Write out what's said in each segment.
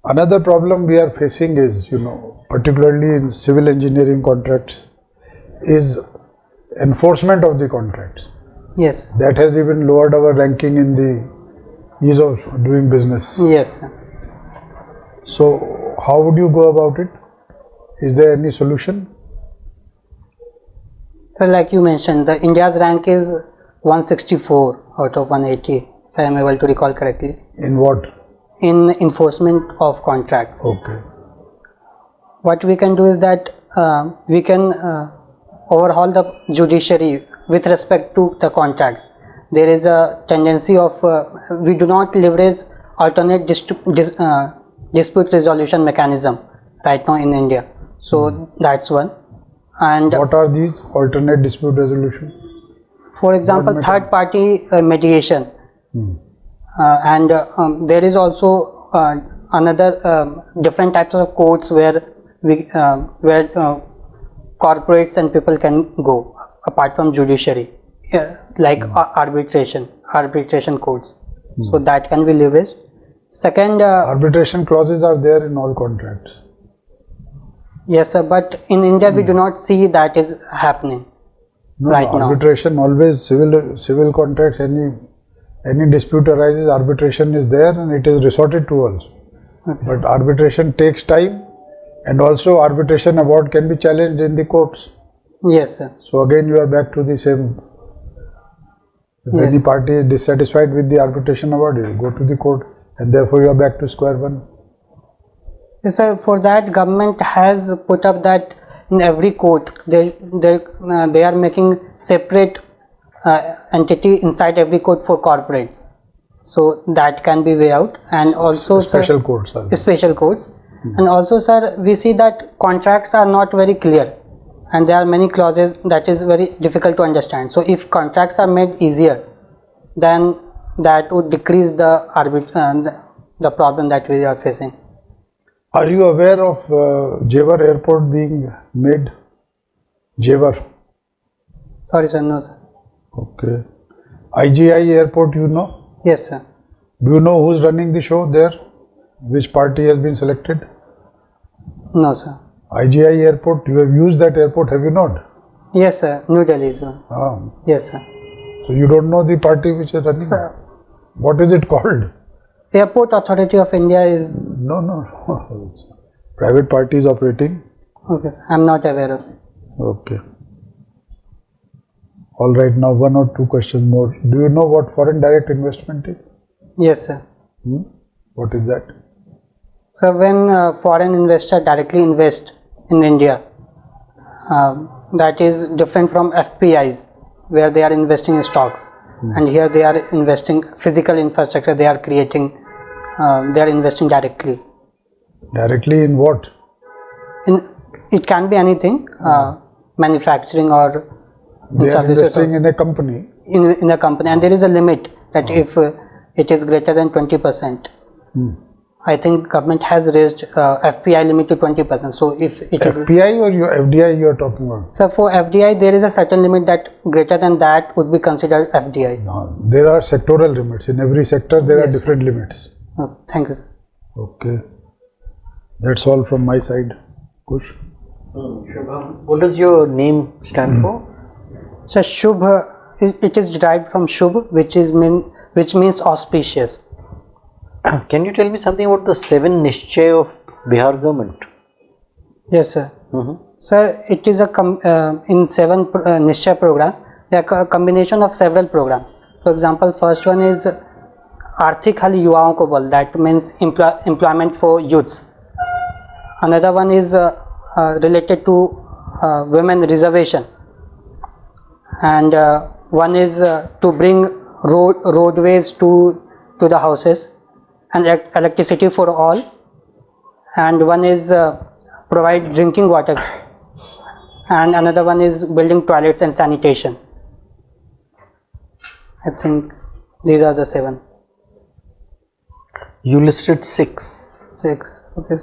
Another problem we are facing is, particularly in civil engineering contracts, is enforcement of the contracts. Yes. That has even lowered our ranking in the ease of doing business. Yes, sir. So, how would you go about it? Is there any solution? So like you mentioned, the India's rank is 164 out of 180, if I am able to recall correctly, In what? in enforcement of contracts. Okay. What we can do is that we can overhaul the judiciary with respect to the contracts. There is a tendency of we do not leverage alternate dispute resolution mechanism right now in India. So that's one. And What are these alternate dispute resolution? for example, third party mediation. And there is also another different types of courts where corporates and people can go apart from judiciary, like arbitration courts. So that can be leveraged. Second, Arbitration clauses are there in all contracts. yes sir, but in India we do not see that is happening right now. Arbitration always, civil contracts, any dispute arises, arbitration is there and it is resorted to also. But arbitration takes time, and also arbitration award can be challenged in the courts. Yes sir. So again you are back to the same. If Yes. any party is dissatisfied with the arbitration award, you will go to the court, and therefore you are back to square one. Yes sir, for that government has put up that in every court they are making separate entity inside every court for corporates. So that can be way out, and also Special sir, courts are there. special courts. And also sir, we see that contracts are not very clear and there are many clauses that is very difficult to understand. So if contracts are made easier, then that would decrease the problem that we are facing. Are you aware of Jewar Airport being made? Jewar. Sorry sir, no sir. Okay. IGI Airport, you know? Yes sir. Do you know who's running the show there? Which party has been selected? No sir. IGI Airport, you have used that airport, have you not? Yes sir, New Delhi is one. Yes sir. So you don't know the party which is running? What is it called? Airport Authority of India is, No. Private party is operating. okay sir, I am not aware of it. Okay. All right, now one or two questions more. Do you know what foreign direct investment is? Yes sir. What is that? So when foreign investor directly invest in India, that is different from FPIs where they are investing in stocks, and here they are investing physical infrastructure, they are creating, they are investing directly. Directly in what? It can be anything, manufacturing or They are services investing in a company. in a company, and there is a limit that if it is greater than 20%. I think government has raised FPI limit to 20%. So if it is FPI or your FDI you are talking about? so for FDI there is a certain limit that greater than that would be considered FDI. No, there are sectoral limits. In every sector there are Yes. different limits. Oh, thank you sir. Okay. That's all from my side. Kush? What does your name stand for? So Shubh, it is derived from Shubh, which means auspicious. Can you tell me something about the 7 Nishchay of Bihar government? Yes sir. Sir, it is a in 7 Nishchay program, they are a combination of several programs. For example, first one is Arthik Hal Yuvaon Ko Bal, that means employment for youths. Another one is related to women reservation, and one is to bring roadways to the houses and electricity for all, and one is provide drinking water, and another one is building toilets and sanitation. I think these are the 7. You listed 6. 6. Okay.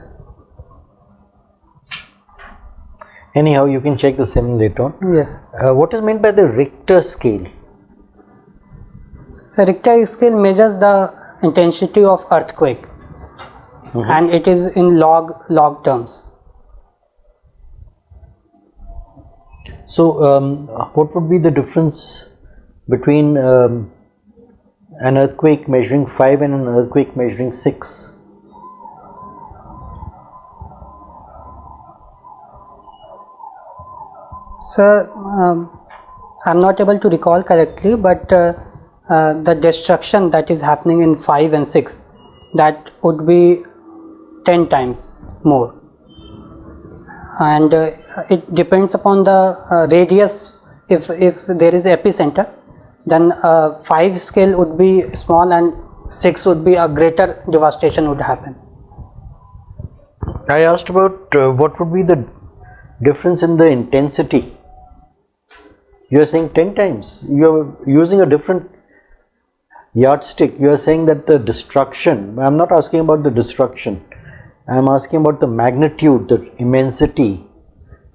Anyhow, you can check the 7 later on. Yes. What is meant by the Richter scale? So Richter scale measures the intensity of earthquake. and it is in log terms. So, what would be the difference between an earthquake measuring 5 and an earthquake measuring 6? Sir, I'm not able to recall correctly, but the destruction that is happening in 5 and 6, that would be 10 times more. And it depends upon the radius. If there is epicenter, then 5 scale would be small and 6 would be a greater devastation would happen. I asked about what would be the difference in the intensity. You are saying 10 times. You are using a different yardstick. You are saying that the destruction, I am not asking about the destruction, I am asking about the magnitude, the immensity,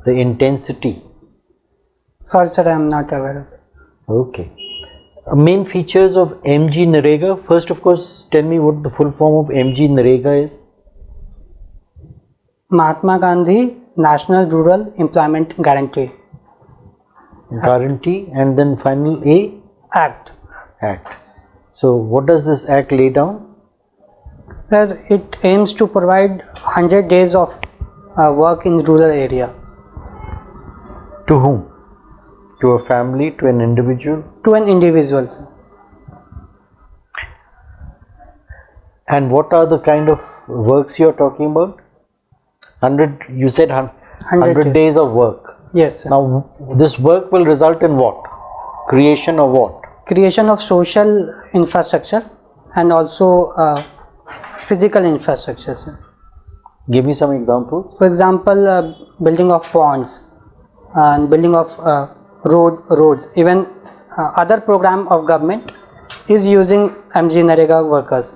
the intensity. Sorry sir, I am not aware of it. Okay. Main features of MG Narega. First, of course, tell me what the full form of MG Narega is. Mahatma Gandhi National Rural Employment Guarantee Guarantee, and then final A? Act. Act. So, what does this act lay down? Sir, it aims to provide 100 days of work in rural area. To whom? To a family, to an individual? To an individual, sir. And what are the kind of works you are talking about? 100, you said 100 days of work. Yes, sir. Now, this work will result in what? Creation of what? Creation of social infrastructure and also physical infrastructure, sir. Give me some examples. For example, building of ponds and building of roads. Even other program of government is using MG Narega workers.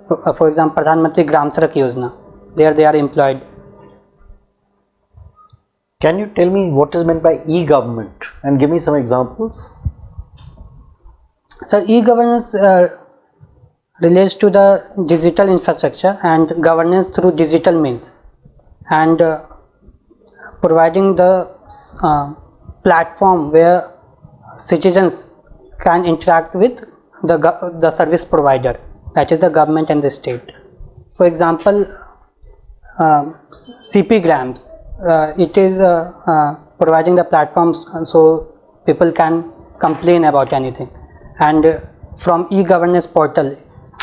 For example, Pradhan Mantri Gram Sadak Yojana. There they are employed. Can you tell me what is meant by e-government and give me some examples? So e-governance relates to the digital infrastructure and governance through digital means, and providing the platform where citizens can interact with the service provider, that is the government and the state. For example, CP Grams, it is providing the platforms so people can complain about anything, and from e-governance portal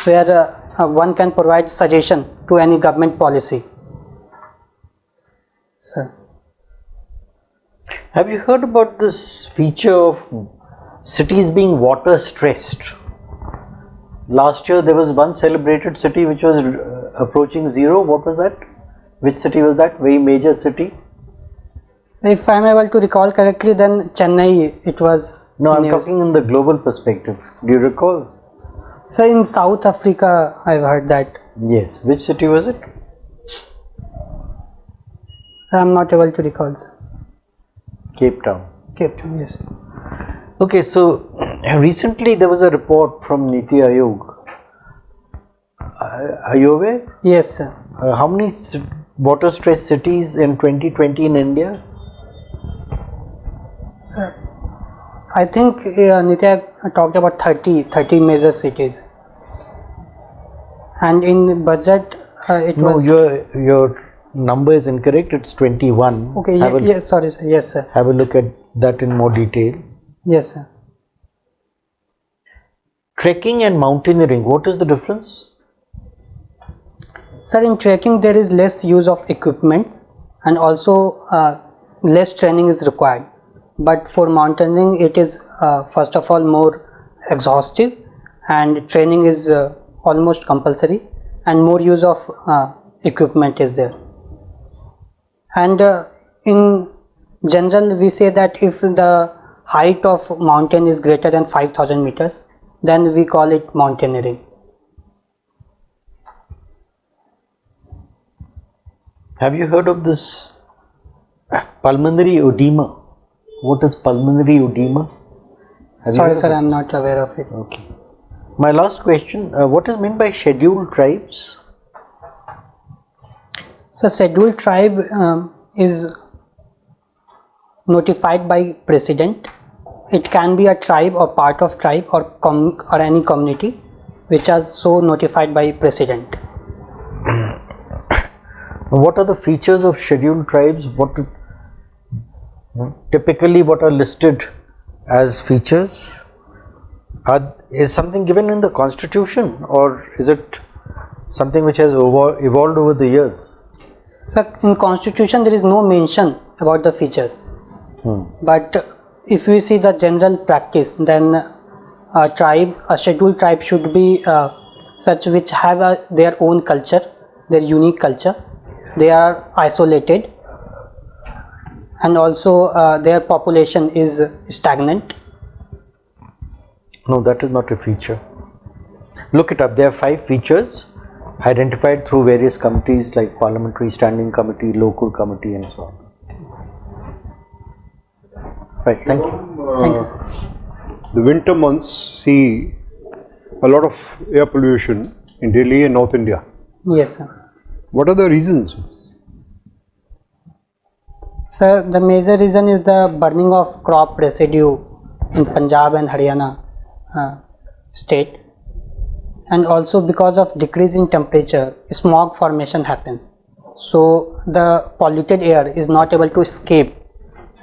where one can provide suggestion to any government policy. Sir. Have you heard about this feature of cities being water stressed? Last year there was one celebrated city which was approaching zero. What was that? Which city was that? Very major city? If I am able to recall correctly, then Chennai it was. No, I am talking in the global perspective. Do you recall? So in South Africa, I have heard that. Yes. Which city was it? I am not able to recall, sir. Cape Town. Cape Town, yes. Okay, so recently there was a report from Niti Aayog. Are you aware? Yes, sir. How many water stressed cities in 2020 in India? I think Nitya talked about 30 major cities, and in budget it No, was. your number is incorrect. It's 21. Okay, yes, sorry, sir. Yes, sir. Have a look at that in more detail. Yes, sir. Trekking and mountaineering, what is the difference? Sir, in trekking there is less use of equipments and also less training is required. But for mountaineering it is first of all more exhaustive, and training is almost compulsory, and more use of equipment is there. And in general we say that if the height of mountain is greater than 5,000 meters, then we call it mountaineering. Have you heard of this pulmonary edema? What is pulmonary edema? Sorry sir, I am not aware of it. Okay. My last question, what is meant by scheduled tribes? So scheduled tribe is notified by president. It can be a tribe or part of tribe or any community which are so notified by president. What are the features of scheduled tribes? Typically what are listed as features? Is something given in the constitution, or is it something which has evolved over the years? So in constitution there is no mention about the features. But if we see the general practice, then a scheduled tribe should be such which have their own culture, their unique culture. They are isolated, and also their population is stagnant. No, that is not a feature. Look it up. There are 5 features identified through various committees like Parliamentary Standing Committee, Local Committee, and so on. Right, thank you. Thank you. The winter months see a lot of air pollution in Delhi and North India. Yes, sir. What are the reasons? Sir, the major reason is the burning of crop residue in Punjab and Haryana state, and also because of decrease in temperature, smog formation happens. So the polluted air is not able to escape,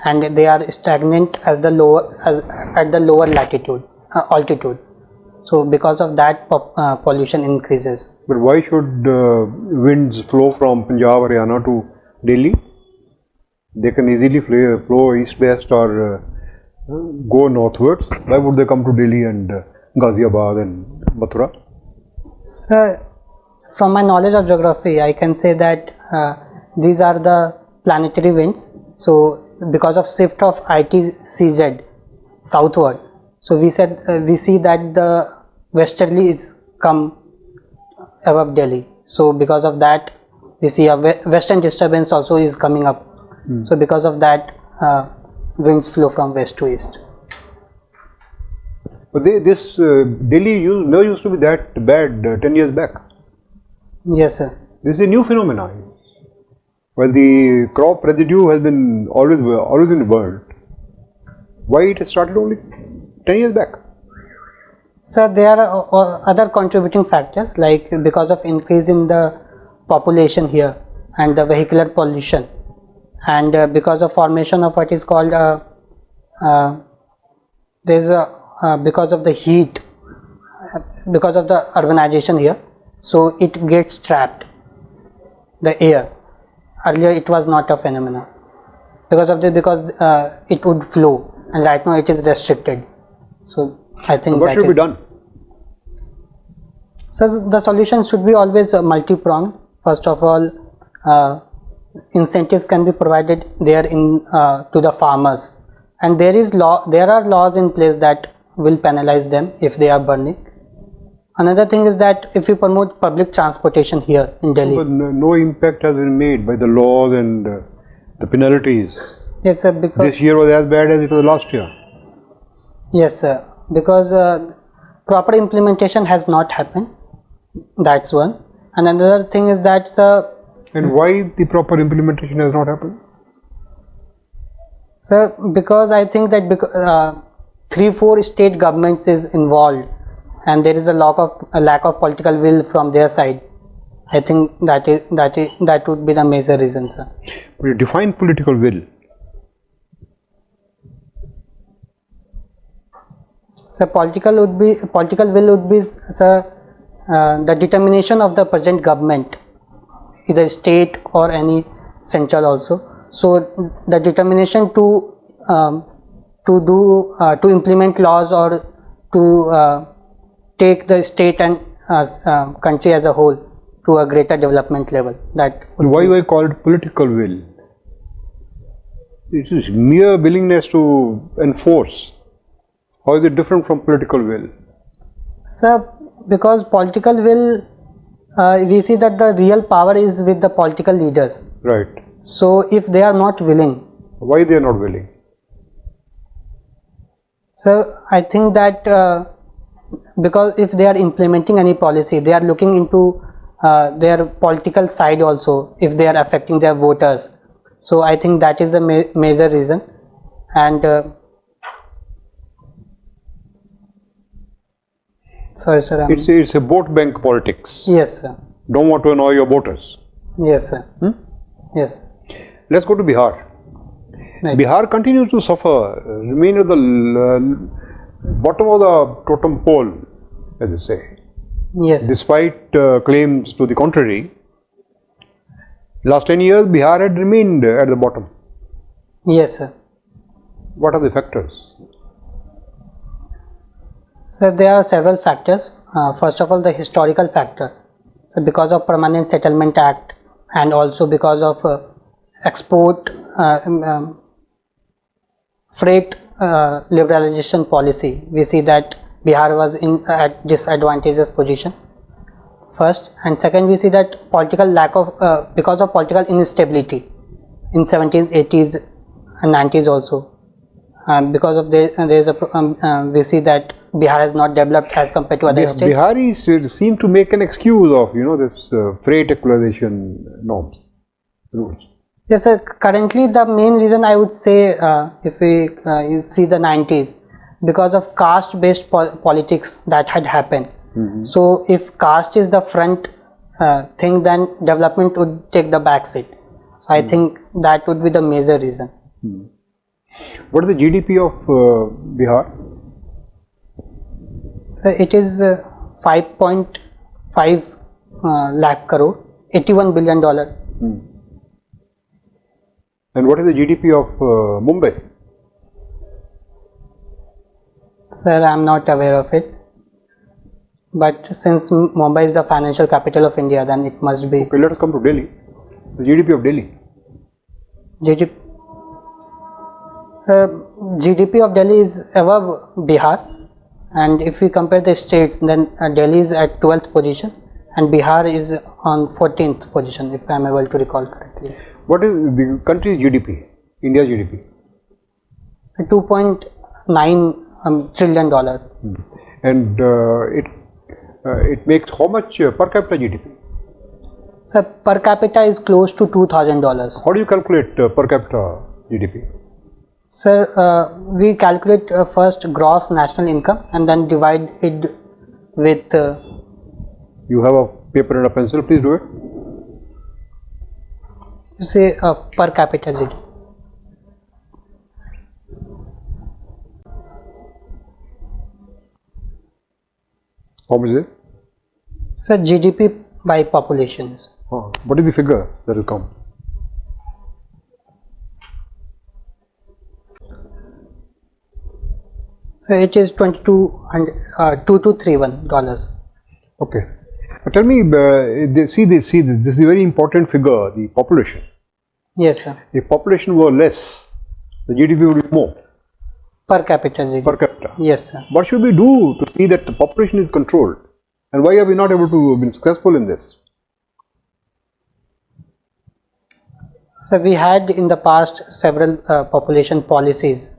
and they are stagnant at the lower altitude. So because of that, pollution increases. But why should winds flow from Punjab, Haryana to Delhi? They can easily flow east-west or go northwards. Why would they come to Delhi and Ghaziabad and Mathura? Sir, from my knowledge of geography, I can say that these are the planetary winds. So because of shift of ITCZ southward, so we see that the westerly is come above Delhi. So because of that, we see a western disturbance also is coming up. So because of that, winds flow from west to east. But Delhi never used to be that bad 10 years back. Yes, sir. This is a new phenomenon. Well, the crop residue has been always in the world. Why it started only 10 years back? So there are other contributing factors, like because of increase in the population here and the vehicular pollution, and because of formation of what is called because of the heat, because of the urbanization here, so it gets trapped, the air. Earlier it was not a phenomenon because it would flow, and right now it is restricted. So I think What should be done? So the solution should be always multi-pronged. First of all, incentives can be provided there to the farmers, and there are laws in place that will penalize them if they are burning. Another thing is that if you promote public transportation here in Delhi. But no impact has been made by the laws and the penalties. Yes, sir. Because This year was as bad as it was last year. yes, sir. Because proper implementation has not happened. That's one. And another thing is that And why the proper implementation has not happened? sir, because I think that 3-4 state governments is involved, and there is a lack of political will from their side. I think that would be the major reason, sir. We define political will. So political will would be, sir, the determination of the present government, either state or any central also. So the determination to implement laws or to take the state and country as a whole to a greater development level. That would Why be- I call it political will? It is mere willingness to enforce. How is it different from political will? Sir, because political will, we see that the real power is with the political leaders. Right. So if they are not willing, Why they are not willing? so I think that because if they are implementing any policy, they are looking into their political side also, if they are affecting their voters. So I think that is the major reason. And sorry sir. It's a vote bank politics. Yes sir. Don't want to annoy your voters. Yes sir. Yes. Let's go to Bihar. Right. Bihar continues to suffer, remain at the bottom of the totem pole, as they say. Yes. Despite claims to the contrary, last 10 years Bihar had remained at the bottom. Yes sir. What are the factors? So there are several factors. First of all, the historical factor. So because of Permanent Settlement Act and also because of export freight liberalization policy, we see that Bihar was in at disadvantageous position. First, and second, we see that political lack of because of political instability in 70s, 80s, and 90s also. Because of there is a we see that Bihar has not developed as compared to other states. Biharis seem to make an excuse of this freight equalization norms, rules. Yes sir, currently the main reason I would say, if we you see the 90s, because of caste based politics that had happened. So if caste is the front thing, then development would take the back seat. So I think that would be the major reason. What is the GDP of Bihar? So it is 5.5 lakh crore, $81 billion. And what is the GDP of Mumbai? Sir, I am not aware of it. But since Mumbai is the financial capital of India, then it must be. Okay, let us come to Delhi. The GDP of Delhi. GDP. Sir, GDP of Delhi is above Bihar, and if we compare the states, then Delhi is at 12th position and Bihar is on 14th position, if I am able to recall correctly. What is the country's GDP? India's GDP? $2.9 trillion. And it makes how much per capita GDP? So per capita is close to $2,000. How do you calculate per capita GDP? Sir, we calculate first gross national income and then divide it with. You have a paper and a pencil, please do it. Say per capita GDP. How much is it? Sir, GDP by populations. What is the figure that will come? So it is $2231. Okay. But tell me, see this is a very important figure, the population. Yes, sir. If population were less, the GDP would be more. Per capita GDP. Per capita. Yes, sir. What should we do to see that the population is controlled? And why are we not able to be successful in this? So we had in the past several population policies,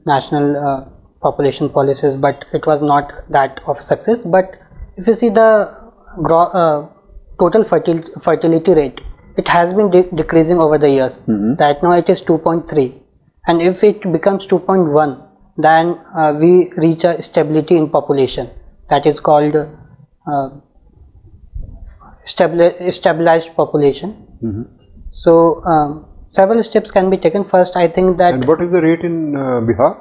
national population policies, but it was not that of success. But if you see the total fertility rate, it has been decreasing over the years. Right now it is 2.3, and if it becomes 2.1, then we reach a stability in population, that is called stabilized population. So several steps can be taken. First, I think that. And what is the rate in Bihar?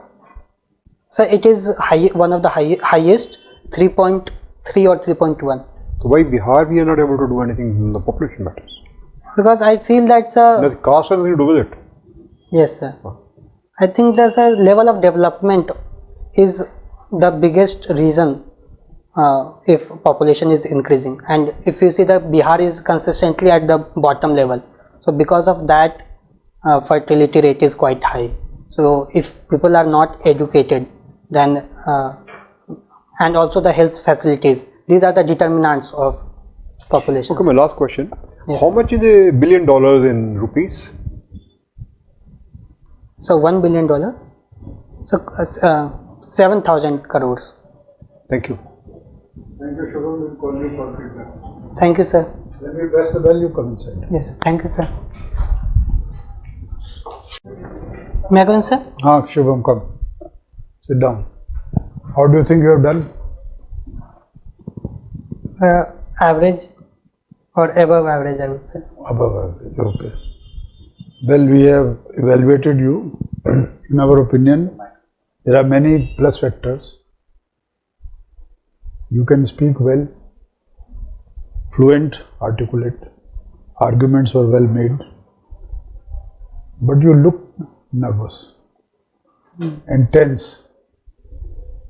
So it is one of the highest, 3.3 or 3.1. So why Bihar we are not able to do anything in the population matters? Because I feel that's a. The caste has nothing to do with it. Yes, sir. I think there's a level of development is the biggest reason if population is increasing, and if you see that Bihar is consistently at the bottom level, so because of that fertility rate is quite high. So if people are not educated, then and also the health facilities, these are the determinants of population. Okay, my last question. Yes. How much is $1 billion in rupees? So $1 billion, so 7,000 crores. Thank you. Thank you, Shubham. We'll call you for feedback. Thank you, sir. we press the bell, you come inside. Yes, thank you, sir. May I go in, sir? Shubham, come. Sit down. How do you think you have done? Average or above average, I would say. Above average, okay. Well, we have evaluated you. In our opinion, there are many plus factors. You can speak well, fluent, articulate, arguments were well made, but you look nervous and tense.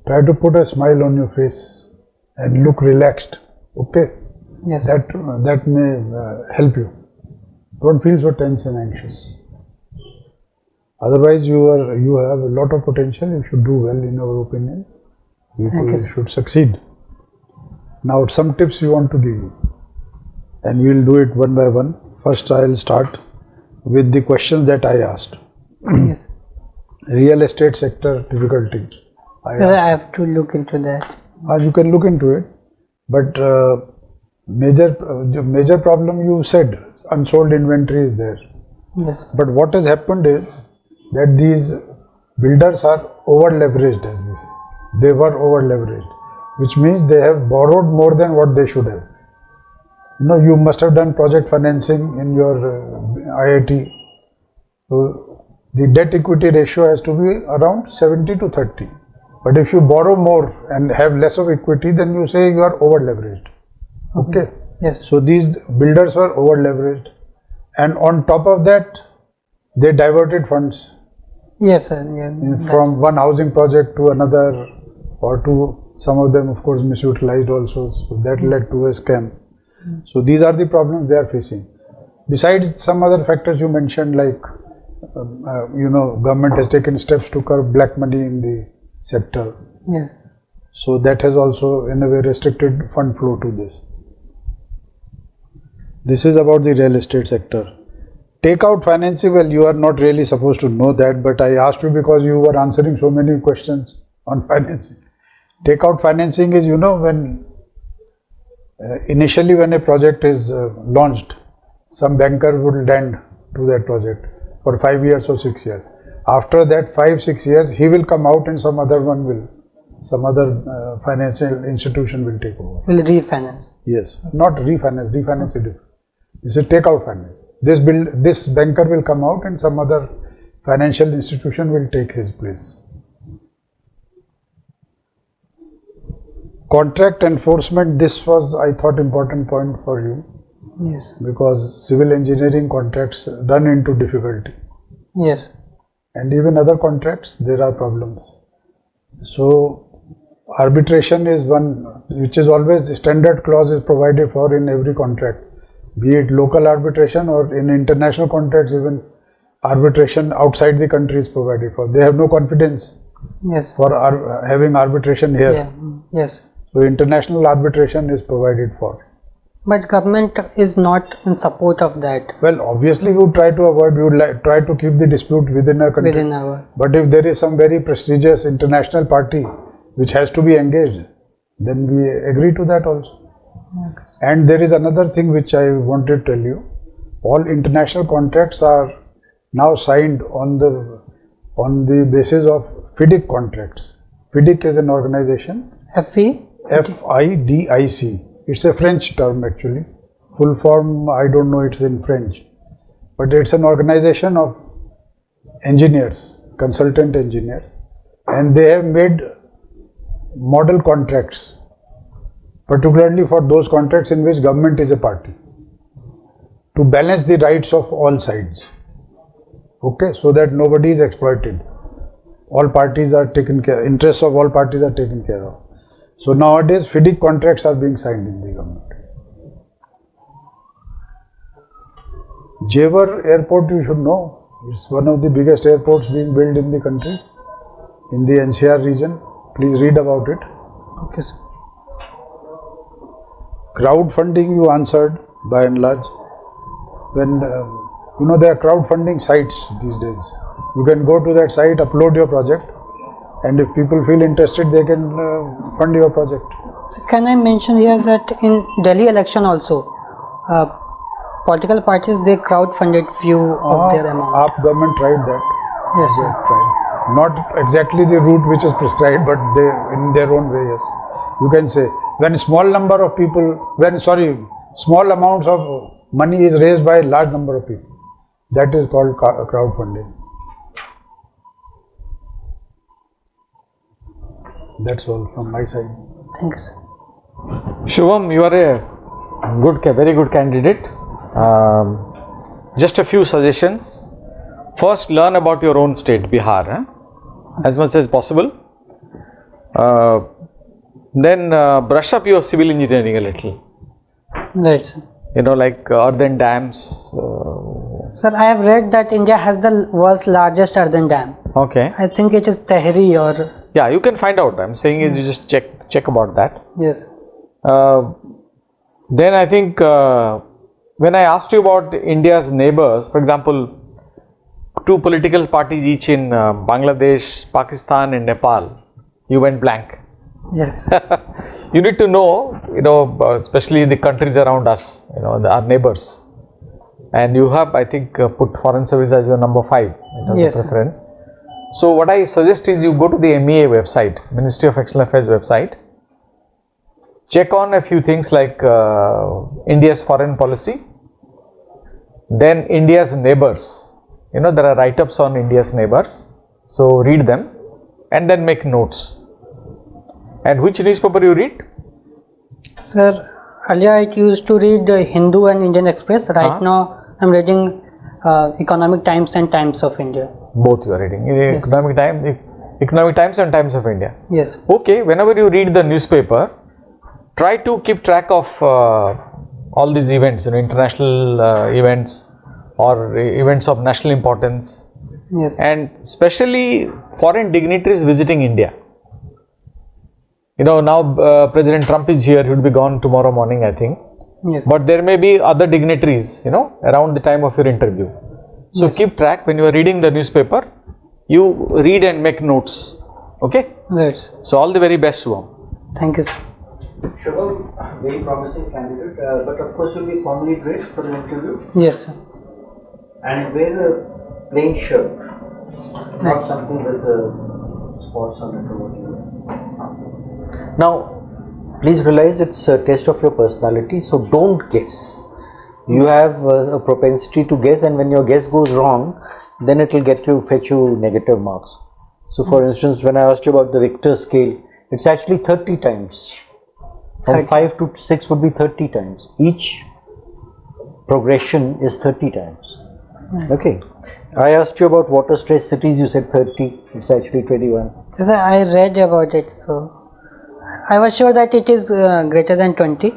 Try to put a smile on your face and look relaxed, okay? Yes. That may help you. Don't feel so tense and anxious. Otherwise, you have a lot of potential. You should do well, in our opinion. Thank you, sir. Should succeed. Now, some tips we want to give you, and we will do it one by one. First, I will start with the questions that I asked. Yes. Real estate sector difficulty. Sir, I have to look into that. You can look into it, but major problem you said, unsold inventory is there. Yes. But what has happened is that these builders are over leveraged, as we say. They were over leveraged, which means they have borrowed more than what they should have. You must have done project financing in your IIT. So the debt equity ratio has to be around 70 to 30. But if you borrow more and have less of equity, then you say you are over leveraged. Okay. Yes. So these builders were over leveraged, and on top of that, they diverted funds Yes, sir. Yeah. from one housing project to another, or to some of them, of course, misutilized also. So that led to a scam. So these are the problems they are facing. Besides some other factors you mentioned, like government has taken steps to curb black money in the sector. Yes. So that has also in a way restricted fund flow to this. This is about the real estate sector. Takeout financing, well, you are not really supposed to know that, but I asked you because you were answering so many questions on financing. Takeout financing is, when initially when a project is launched, some banker would lend to that project for 5 years or 6 years. After that 5-6 years, he will come out and some other financial institution will take over. Will refinance. Yes, not refinance. Refinance is different. This is takeout finance. This banker will come out and some other financial institution will take his place. Contract enforcement. This was, I thought, important point for you. Yes. Because civil engineering contracts run into difficulty. Yes. And even other contracts, there are problems. So arbitration is one which is always standard clause is provided for in every contract, be it local arbitration or in international contracts, even arbitration outside the country is provided for. They have no confidence Yes. for having arbitration here. Yeah. Yes. So international arbitration is provided for. But government is not in support of that. Well, obviously we would try to avoid, we would try to keep the dispute within our country. Within our. But if there is some very prestigious international party which has to be engaged, then we agree to that also. Okay. And there is another thing which I wanted to tell you. All international contracts are now signed on the basis of FIDIC contracts. FIDIC is an organization. FE? FIDIC. It's a French term actually. Full form, I don't know, it's in French. But it's an organization of engineers, consultant engineers, and they have made model contracts, particularly for those contracts in which government is a party, to balance the rights of all sides. Okay, so that nobody is exploited. All parties are taken care, interests of all parties are taken care of. So nowadays FIDIC contracts are being signed in the government. Jewar Airport, you should know, it's one of the biggest airports being built in the country, in the NCR region. Please read about it. Okay, sir. Crowdfunding you answered by and large. When there are crowdfunding sites these days. You can go to that site, upload your project, and if people feel interested, they can fund your project. So can I mention here that in Delhi election also, political parties, they crowd-funded few of their amount. AAP government tried that. Yes, sir. Tried. Not exactly the route which is prescribed, but they in their own way, yes. You can say when small number of people, small amounts of money is raised by a large number of people, that is called crowdfunding. That's all from my side. Thank you, sir. Shubham, you are a very good candidate. Just a few suggestions. First, learn about your own state, Bihar, as much as possible. Then brush up your civil engineering a little. Right, sir. You know, like earthen dams. Sir, I have read that India has the world's largest earthen dam. Okay. I think it is Tehri or... Yeah, you can find out. I'm saying is you just check about that. Yes. Then I think when I asked you about India's neighbors, for example, two political parties each in Bangladesh, Pakistan and Nepal, you went blank. Yes. You need to know, especially the countries around us, our neighbors. And you have, I think, put foreign service as your number 5 in terms Yes, of preference. So what I suggest is you go to the MEA website, Ministry of External Affairs website, check on a few things like India's foreign policy, then India's neighbors. There are write-ups on India's neighbors, so read them and then make notes. And which newspaper you read? Sir, earlier I used to read Hindu and Indian Express. Right now I'm reading Economic Times and Times of India. Both you are reading. Yes. Economic Times and Times of India. Yes. Okay, whenever you read the newspaper, try to keep track of all these events, international events or events of national importance. Yes. And especially foreign dignitaries visiting India. Now President Trump is here, he will be gone tomorrow morning, I think. Yes. But there may be other dignitaries, around the time of your interview. So keep track when you are reading the newspaper, you read and make notes. Okay? Right. So all the very best, Shubham. Thank you, sir. Shubham, very promising candidate, but of course you'll be formally dressed for the interview Yes, sir. and wear a plain shirt, not something with spots on it or whatever. Now, please realize it's a test of your personality, so don't guess. You have a propensity to guess, and when your guess goes wrong, then it will fetch you negative marks. So for instance, when I asked you about the Richter scale, it's actually 30 times. From 5 to 6 would be 30 times. Each progression is 30 times. Okay. I asked you about water stressed cities, you said 30, it's actually 21. Sir, I read about it, so I was sure that it is greater than 20,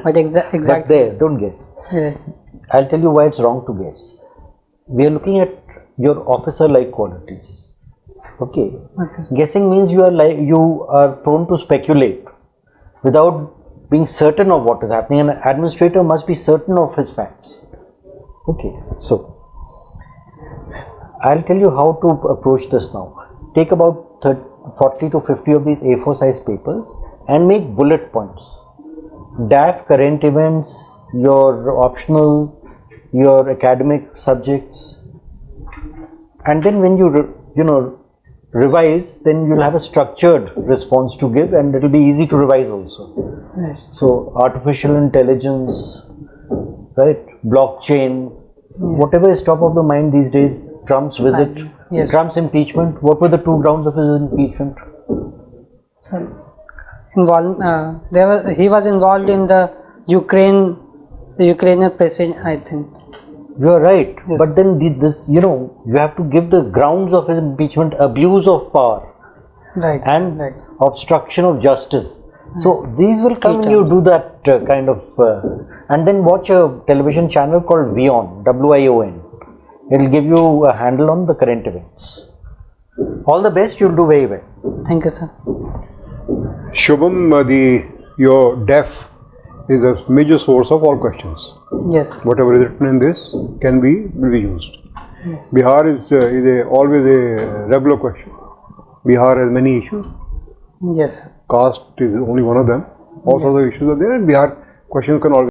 but But exactly. there, don't guess. Yes. I'll tell you why it's wrong to guess. We are looking at your officer-like qualities. Okay. Guessing means you are prone to speculate without being certain of what is happening. An administrator must be certain of his facts. Okay. So I'll tell you how to approach this now. Take about 40 to 50 of these A4 size papers and make bullet points. DAF, current events, your optional, your academic subjects, and then when you revise, then you'll have a structured response to give, and it'll be easy to revise also. Yes. So artificial intelligence, right, blockchain, whatever is top of the mind these days. Trump's visit, Yes. Trump's impeachment. What were the 2 grounds of his impeachment? He was involved in the Ukrainian president, I think. You are right, Yes. but then you have to give the grounds of his impeachment: abuse of power Right. and right. obstruction of justice. So these will come when you do that kind of, and then watch a television channel called WION, WION. It will give you a handle on the current events. All the best, you'll do very well. Thank you, sir. Shubham, your DEF is a major source of all questions. Yes. Whatever is written in this can be reused. Yes. Bihar is always a regular question. Bihar has many issues. Yes, sir. Caste is only one of them. All sorts of issues are there, and Bihar questions can always